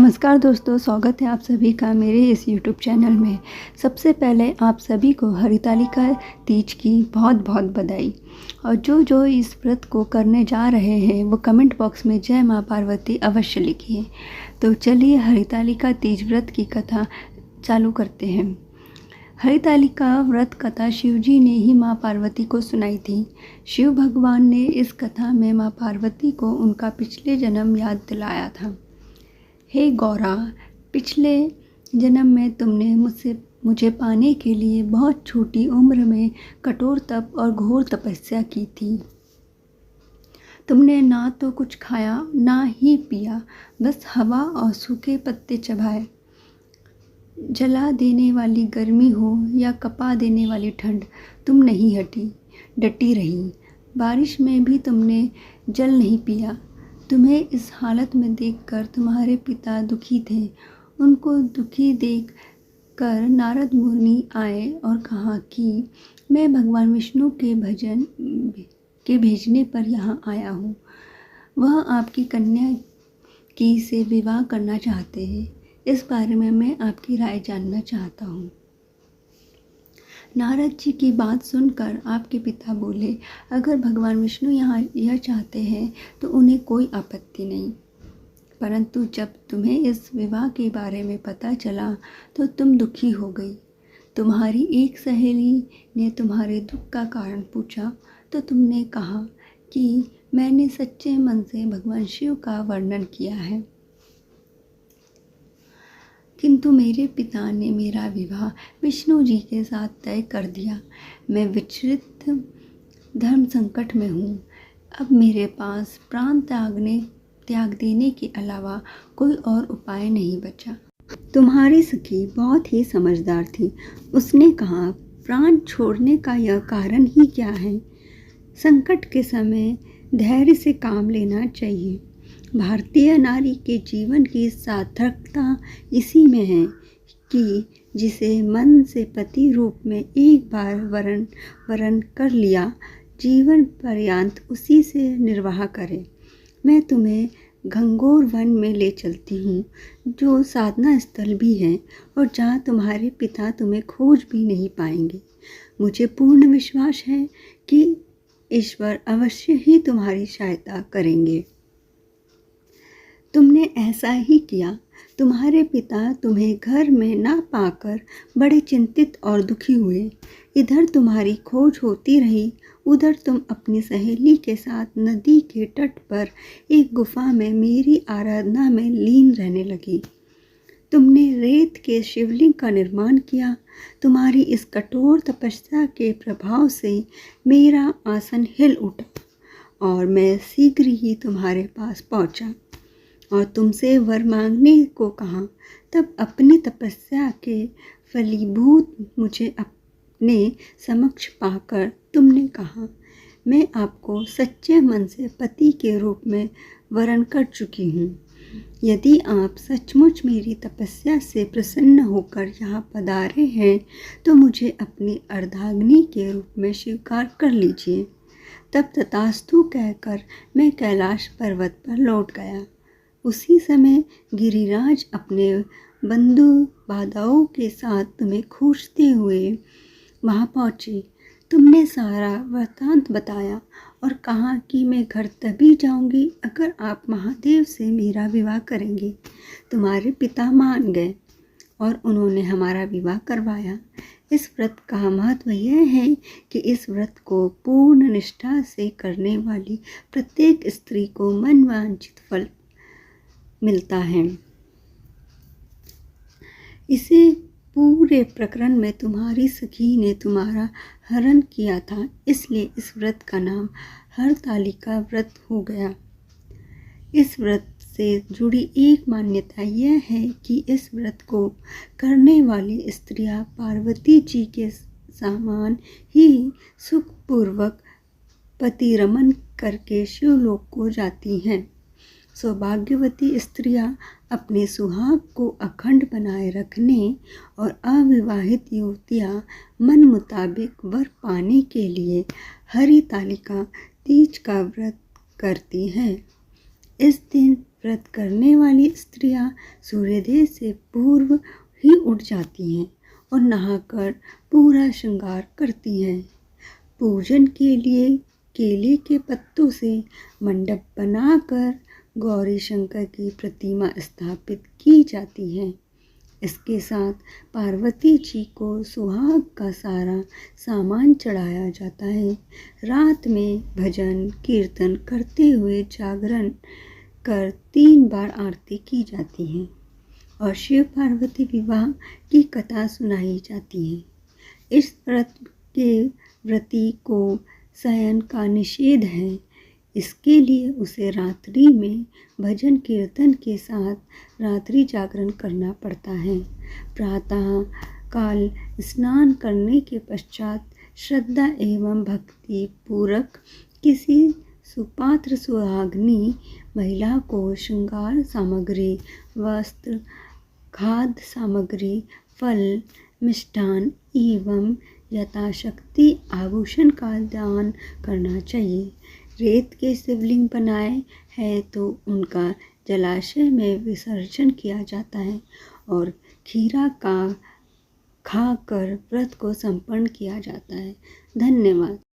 नमस्कार दोस्तों, स्वागत है आप सभी का मेरे इस YouTube चैनल में। सबसे पहले आप सभी को हरितालिका तीज की बहुत बहुत बधाई। और जो इस व्रत को करने जा रहे हैं वो कमेंट बॉक्स में जय माँ पार्वती अवश्य लिखिए। तो चलिए हरितालिका तीज व्रत की कथा चालू करते हैं। हरितालिका व्रत कथा शिवजी ने ही माँ पार्वती को सुनाई थी। शिव भगवान ने इस कथा में माँ पार्वती को उनका पिछले जन्म याद दिलाया था। हे गौरा, पिछले जन्म में तुमने मुझे पाने के लिए बहुत छोटी उम्र में कठोर तप और घोर तपस्या की थी। तुमने ना तो कुछ खाया ना ही पिया, बस हवा और सूखे पत्ते चबाए। जला देने वाली गर्मी हो या कपा देने वाली ठंड, तुम नहीं डटी रही। बारिश में भी तुमने जल नहीं पिया। तुम्हें इस हालत में देखकर तुम्हारे पिता दुखी थे। उनको दुखी देखकर नारद मुनि आए और कहा कि मैं भगवान विष्णु के भेजने पर यहाँ आया हूँ। वह आपकी कन्या की से विवाह करना चाहते हैं। इस बारे में मैं आपकी राय जानना चाहता हूँ। नारद जी की बात सुनकर आपके पिता बोले, अगर भगवान विष्णु यहाँ यह चाहते हैं तो उन्हें कोई आपत्ति नहीं। परंतु जब तुम्हें इस विवाह के बारे में पता चला तो तुम दुखी हो गई। तुम्हारी एक सहेली ने तुम्हारे दुख का कारण पूछा तो तुमने कहा कि मैंने सच्चे मन से भगवान शिव का वर्णन किया है, किंतु मेरे पिता ने मेरा विवाह विष्णु जी के साथ तय कर दिया। मैं विचलित धर्म संकट में हूँ। अब मेरे पास प्राण त्याग देने के अलावा कोई और उपाय नहीं बचा। तुम्हारी सखी बहुत ही समझदार थी। उसने कहा, प्राण छोड़ने का यह कारण ही क्या है? संकट के समय धैर्य से काम लेना चाहिए। भारतीय नारी के जीवन की सार्थकता इसी में है कि जिसे मन से पति रूप में एक बार वरण कर लिया, जीवन पर्यंत उसी से निर्वाह करे। मैं तुम्हें घंघोर वन में ले चलती हूँ, जो साधना स्थल भी है और जहाँ तुम्हारे पिता तुम्हें खोज भी नहीं पाएंगे। मुझे पूर्ण विश्वास है कि ईश्वर अवश्य ही तुम्हारी सहायता करेंगे। तुमने ऐसा ही किया। तुम्हारे पिता तुम्हें घर में ना पाकर बड़े चिंतित और दुखी हुए। इधर तुम्हारी खोज होती रही, उधर तुम अपनी सहेली के साथ नदी के तट पर एक गुफा में मेरी आराधना में लीन रहने लगी। तुमने रेत के शिवलिंग का निर्माण किया। तुम्हारी इस कठोर तपस्या के प्रभाव से मेरा आसन हिल उठा और मैं शीघ्र ही तुम्हारे पास पहुंचा और तुमसे वर मांगने को कहा। तब अपनी तपस्या के फलीभूत मुझे अपने समक्ष पाकर तुमने कहा, मैं आपको सच्चे मन से पति के रूप में वरण कर चुकी हूँ। यदि आप सचमुच मेरी तपस्या से प्रसन्न होकर यहाँ पधारे हैं तो मुझे अपनी अर्धाग्नि के रूप में स्वीकार कर लीजिए। तब तथास्तु कहकर मैं कैलाश पर्वत पर लौट गया। उसी समय गिरिराज अपने बंधु बाधाओं के साथ तुम्हें खोजते हुए वहाँ पहुँचे। तुमने सारा वृत्तांत बताया और कहा कि मैं घर तभी जाऊंगी अगर आप महादेव से मेरा विवाह करेंगे। तुम्हारे पिता मान गए और उन्होंने हमारा विवाह करवाया। इस व्रत का महत्व यह है कि इस व्रत को पूर्ण निष्ठा से करने वाली प्रत्येक स्त्री को मनवांछित फल मिलता है। इसे पूरे प्रकरण में तुम्हारी सखी ने तुम्हारा हरण किया था, इसलिए इस व्रत का नाम हरतालिका व्रत हो गया। इस व्रत से जुड़ी एक मान्यता यह है कि इस व्रत को करने वाली स्त्रियां पार्वती जी के समान ही सुखपूर्वक पतिरमन करके शिवलोक को जाती हैं। सौभाग्यवती स्त्रियां अपने सुहाग को अखंड बनाए रखने और अविवाहित युवतियां मन मुताबिक वर पाने के लिए हरितालिका तीज का व्रत करती हैं। इस दिन व्रत करने वाली स्त्रियां सूर्योदय से पूर्व ही उठ जाती हैं और नहाकर पूरा श्रृंगार करती हैं। पूजन के लिए केले के पत्तों से मंडप बनाकर गौरी शंकर की प्रतिमा स्थापित की जाती है। इसके साथ पार्वती जी को सुहाग का सारा सामान चढ़ाया जाता है। रात में भजन कीर्तन करते हुए जागरण कर 3 बार आरती की जाती है और शिव पार्वती विवाह की कथा सुनाई जाती है। इस व्रत के व्रती को शयन का निषेध है, इसके लिए उसे रात्रि में भजन कीर्तन के साथ रात्रि जागरण करना पड़ता है। प्रातः काल स्नान करने के पश्चात श्रद्धा एवं भक्ति पूर्वक किसी सुपात्र सुहागिनी महिला को श्रृंगार सामग्री, वस्त्र, खाद्य सामग्री, फल, मिष्ठान एवं यथाशक्ति आभूषण का दान करना चाहिए। रेत के शिवलिंग बनाए हैं तो उनका जलाशय में विसर्जन किया जाता है और खीरा का खाकर व्रत को संपन्न किया जाता है। धन्यवाद।